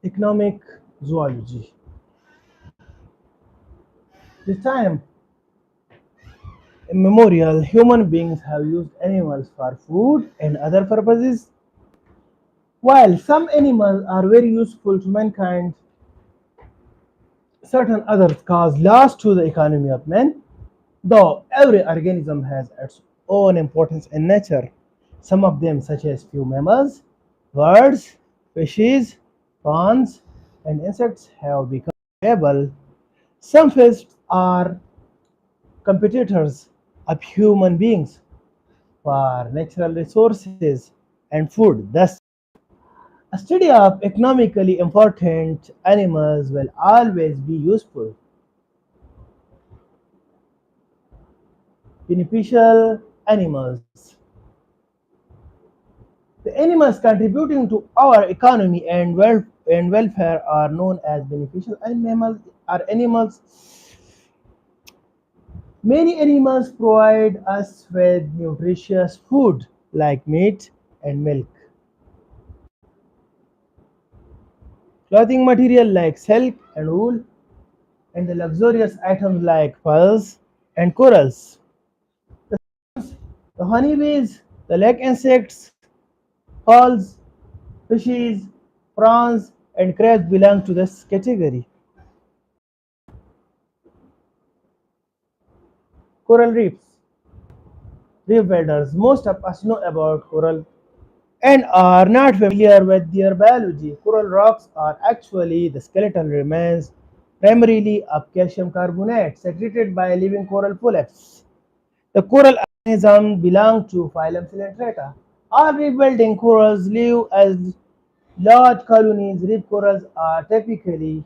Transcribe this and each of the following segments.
Economic Zoology. This time immemorial, human beings have used animals for food and other purposes. While some animals are very useful to mankind, certain others cause loss to the economy of man. Though every organism has its own importance in nature, some of them, such as few mammals, birds, fishes, prawns, and insects, have become valuable. Some fish are competitors of human beings for natural resources and food. Thus, a study of economically important animals will always be useful. Beneficial animals. The animals contributing to our economy and welfare are known as beneficial animals. Are animals. Many animals provide us with nutritious food like meat and milk, clothing material like silk and wool, and the luxurious items like pearls and corals. The honeybees, the lake insects, hulls, fishes, prawns, and crabs belong to this category. Coral reefs. Reef builders. Most of us know about coral and are not familiar with their biology. Coral rocks are actually the skeletal remains primarily of calcium carbonate secreted by living coral polyps. The coral organisms belong to phylum Coelenterata. All reef-building corals live as large colonies. Reef corals are typically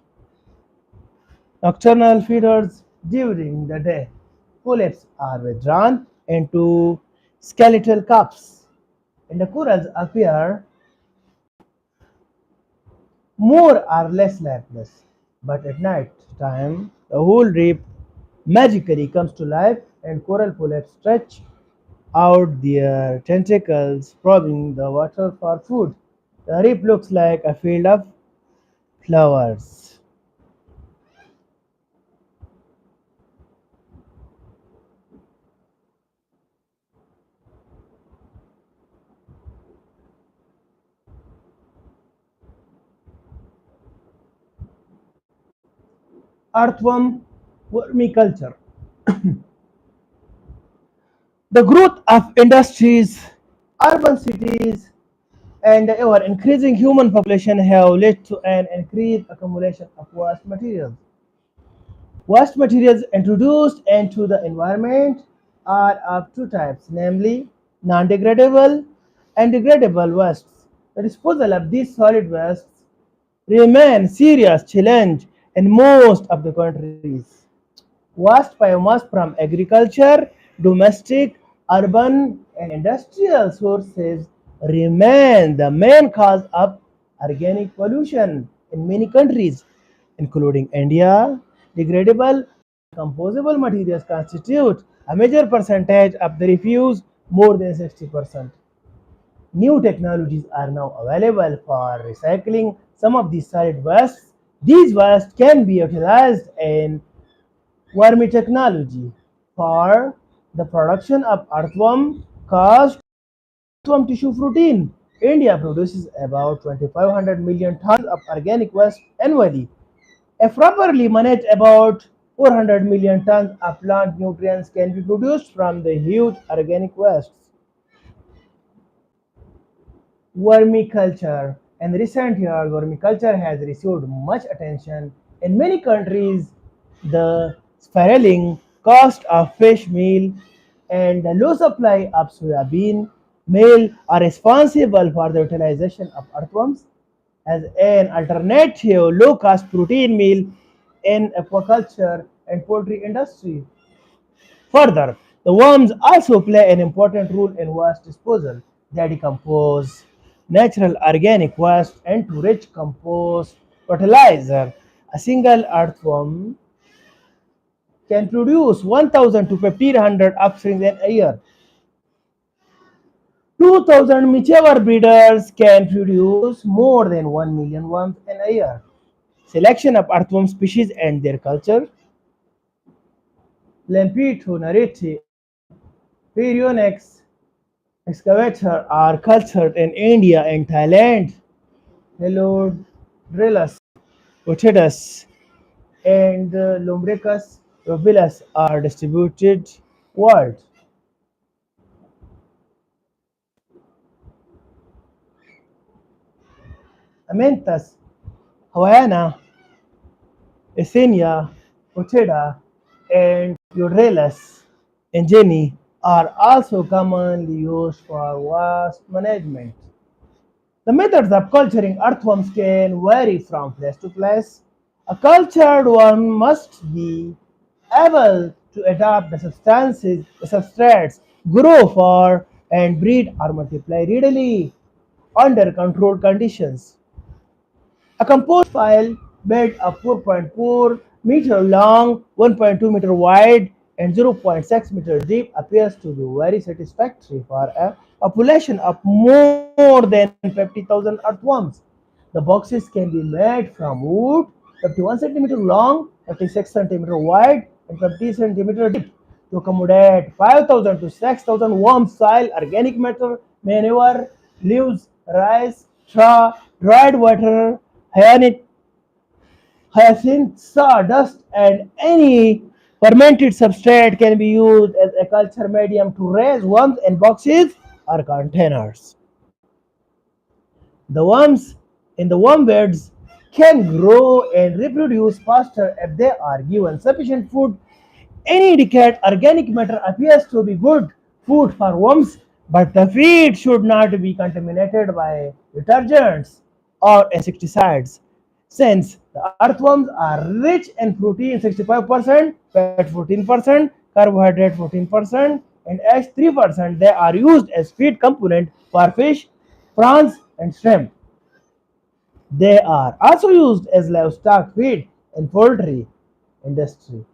nocturnal feeders during the day. Polyps are withdrawn into skeletal cups, and the corals appear more or less lifeless. But at night time, the whole reef magically comes to life, and coral polyps stretch out their tentacles, probing the water for food. The reef looks like a field of flowers. Earthworm vermiculture. The growth of industries, urban cities, and the ever increasing human population have led to an increased accumulation of waste materials. Waste materials introduced into the environment are of two types, namely non-degradable and degradable wastes. The disposal of these solid wastes remain serious challenge in most of the countries. Vast biomass from agriculture, domestic, urban, and industrial sources remain the main cause of organic pollution in many countries, including India. Degradable, composable materials constitute a major percentage of the refuse, more than 60%. New technologies are now available for recycling some of these solid wastes. These wastes can be utilized in technology for the production of earthworm cast earthworm tissue protein. India produces about 2,500 million tons of organic waste annually. If properly managed, about 400 million tons of plant nutrients can be produced from the huge organic wastes. Vermiculture. In recent years, vermiculture has received much attention. In many countries, the spiraling cost of fish meal and the low supply of soybean meal are responsible for the utilization of earthworms as an alternative low-cost protein meal in aquaculture and poultry industry. Further, the worms also play an important role in waste disposal. They decompose natural organic waste into rich compost fertilizer. A single earthworm can produce 1,000 to 1,500 offspring in a year. 2,000 mature breeders can produce more than 1 million worms in a year. Selection of earthworm species and their culture. Lampeto, Nariti, and Perionex excavator are cultured in India and Thailand. Helodrillus, Otedus, and Lumbricus robilus are distributed world. Amenthus, Hawaiiana, Essenia, Oteda, and Eudrellus ingeni are also commonly used for waste management. The methods of culturing earthworms can vary from place to place. A cultured worm must be able to adapt the substances, the substrates, grow for and breed or multiply readily under controlled conditions. A compost pile bed of 4.4 meter long, 1.2 meter wide, and 0.6 meter deep appears to be very satisfactory for a population of more than 50,000 earthworms. The boxes can be made from wood, 51 centimeter long, 36 centimeter wide, and 50 centimeter deep to accommodate 5,000 to 6,000 worms. Soil, organic matter, manure, leaves, rice, straw, dried water, hyacinth, hyacinth sawdust, and any fermented substrate can be used as a culture medium to raise worms in boxes or containers. The worms in the worm beds can grow and reproduce faster if they are given sufficient food. Any decayed organic matter appears to be good food for worms, but the feed should not be contaminated by detergents or insecticides. Since the earthworms are rich in protein 65%, fat 14%, carbohydrate 14%, and ash 3%, they are used as feed component for fish, prawns, and shrimp. They are also used as livestock feed in poultry industry.